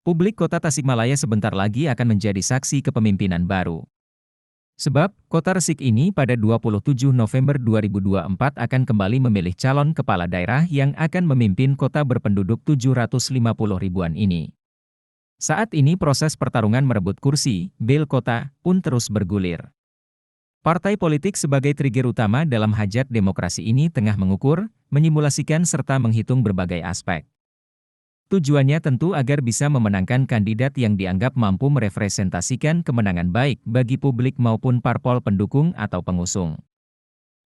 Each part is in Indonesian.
Publik Kota Tasikmalaya sebentar lagi akan menjadi saksi kepemimpinan baru. Sebab, Kota Resik ini pada 27 November 2024 akan kembali memilih calon kepala daerah yang akan memimpin kota berpenduduk 750 ribuan ini. Saat ini proses pertarungan merebut kursi, Bel Kota, pun terus bergulir. Partai politik sebagai trigger utama dalam hajat demokrasi ini tengah mengukur, menyimulasikan serta menghitung berbagai aspek. Tujuannya tentu agar bisa memenangkan kandidat yang dianggap mampu merepresentasikan kemenangan baik bagi publik maupun parpol pendukung atau pengusung.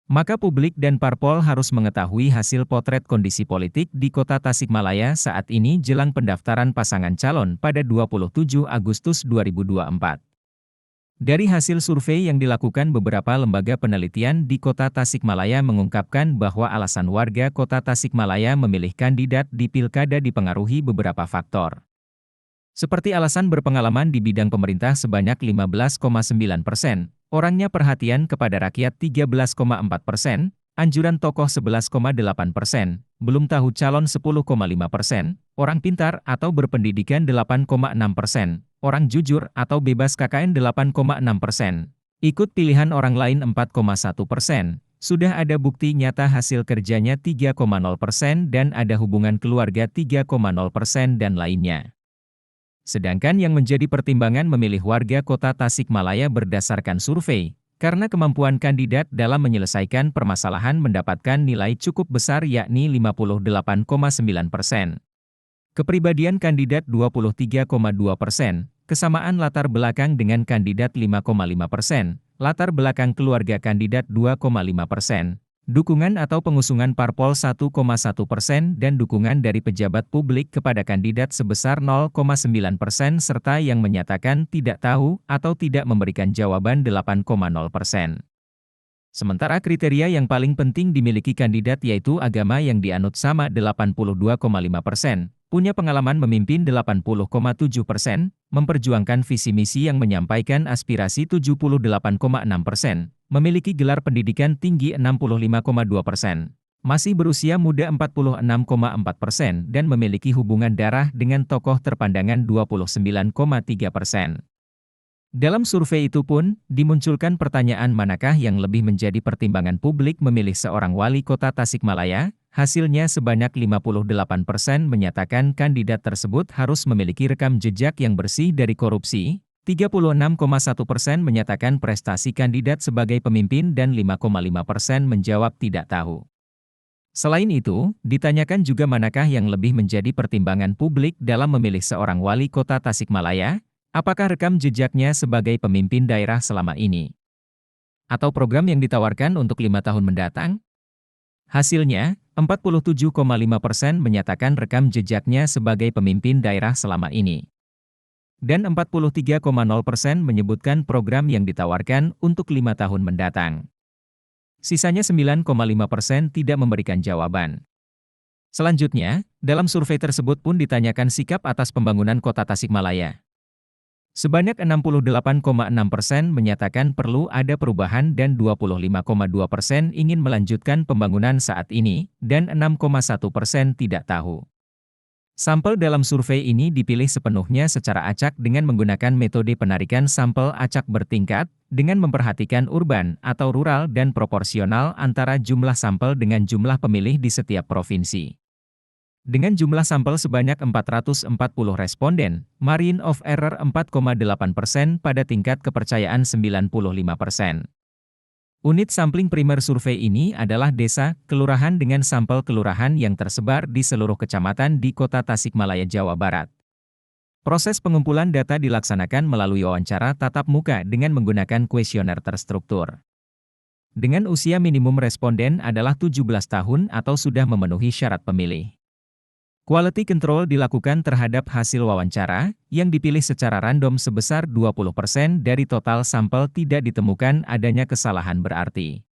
Maka publik dan parpol harus mengetahui hasil potret kondisi politik di Kota Tasikmalaya saat ini jelang pendaftaran pasangan calon pada 27 Agustus 2024. Dari hasil survei yang dilakukan beberapa lembaga penelitian di Kota Tasikmalaya mengungkapkan bahwa alasan warga Kota Tasikmalaya memilih kandidat di pilkada dipengaruhi beberapa faktor. Seperti alasan berpengalaman di bidang pemerintah sebanyak 15,9%, orangnya perhatian kepada rakyat 13,4%, anjuran tokoh 11,8%, belum tahu calon 10,5%, orang pintar atau berpendidikan 8,6%, orang jujur atau bebas KKN 8,6%, ikut pilihan orang lain 4,1%, sudah ada bukti nyata hasil kerjanya 3,0% dan ada hubungan keluarga 3,0% dan lainnya. Sedangkan yang menjadi pertimbangan memilih warga Kota Tasikmalaya berdasarkan survei, karena kemampuan kandidat dalam menyelesaikan permasalahan mendapatkan nilai cukup besar yakni 58,9%. Kepribadian kandidat 23,2%, kesamaan latar belakang dengan kandidat 5,5%, latar belakang keluarga kandidat 2,5%, dukungan atau pengusungan parpol 1,1% dan dukungan dari pejabat publik kepada kandidat sebesar 0,9% serta yang menyatakan tidak tahu atau tidak memberikan jawaban 8,0%. Sementara kriteria yang paling penting dimiliki kandidat yaitu agama yang dianut sama 82,5%, punya pengalaman memimpin 80,7%, memperjuangkan visi misi yang menyampaikan aspirasi 78,6%, memiliki gelar pendidikan tinggi 65,2%, masih berusia muda 46,4% dan memiliki hubungan darah dengan tokoh terpandangan 29,3%. Dalam survei itu pun, dimunculkan pertanyaan manakah yang lebih menjadi pertimbangan publik memilih seorang wali kota Tasikmalaya, hasilnya sebanyak 58% menyatakan kandidat tersebut harus memiliki rekam jejak yang bersih dari korupsi, 36,1% menyatakan prestasi kandidat sebagai pemimpin dan 5,5% menjawab tidak tahu. Selain itu, ditanyakan juga manakah yang lebih menjadi pertimbangan publik dalam memilih seorang wali kota Tasikmalaya, apakah rekam jejaknya sebagai pemimpin daerah selama ini? Atau program yang ditawarkan untuk 5 tahun mendatang? Hasilnya, 47,5% menyatakan rekam jejaknya sebagai pemimpin daerah selama ini. Dan 43,0% menyebutkan program yang ditawarkan untuk 5 tahun mendatang. Sisanya 9,5% tidak memberikan jawaban. Selanjutnya, dalam survei tersebut pun ditanyakan sikap atas pembangunan kota Tasikmalaya. Sebanyak 68,6% menyatakan perlu ada perubahan dan 25,2% ingin melanjutkan pembangunan saat ini, dan 6,1% tidak tahu. Sampel dalam survei ini dipilih sepenuhnya secara acak dengan menggunakan metode penarikan sampel acak bertingkat, dengan memperhatikan urban atau rural dan proporsional antara jumlah sampel dengan jumlah pemilih di setiap provinsi. Dengan jumlah sampel sebanyak 440 responden, margin of error 4,8% pada tingkat kepercayaan 95%. Unit sampling primer survei ini adalah desa, kelurahan dengan sampel kelurahan yang tersebar di seluruh kecamatan di Kota Tasikmalaya, Jawa Barat. Proses pengumpulan data dilaksanakan melalui wawancara tatap muka dengan menggunakan kuesioner terstruktur. Dengan usia minimum responden adalah 17 tahun atau sudah memenuhi syarat pemilih. Quality control dilakukan terhadap hasil wawancara, yang dipilih secara random sebesar 20% dari total sampel tidak ditemukan adanya kesalahan berarti.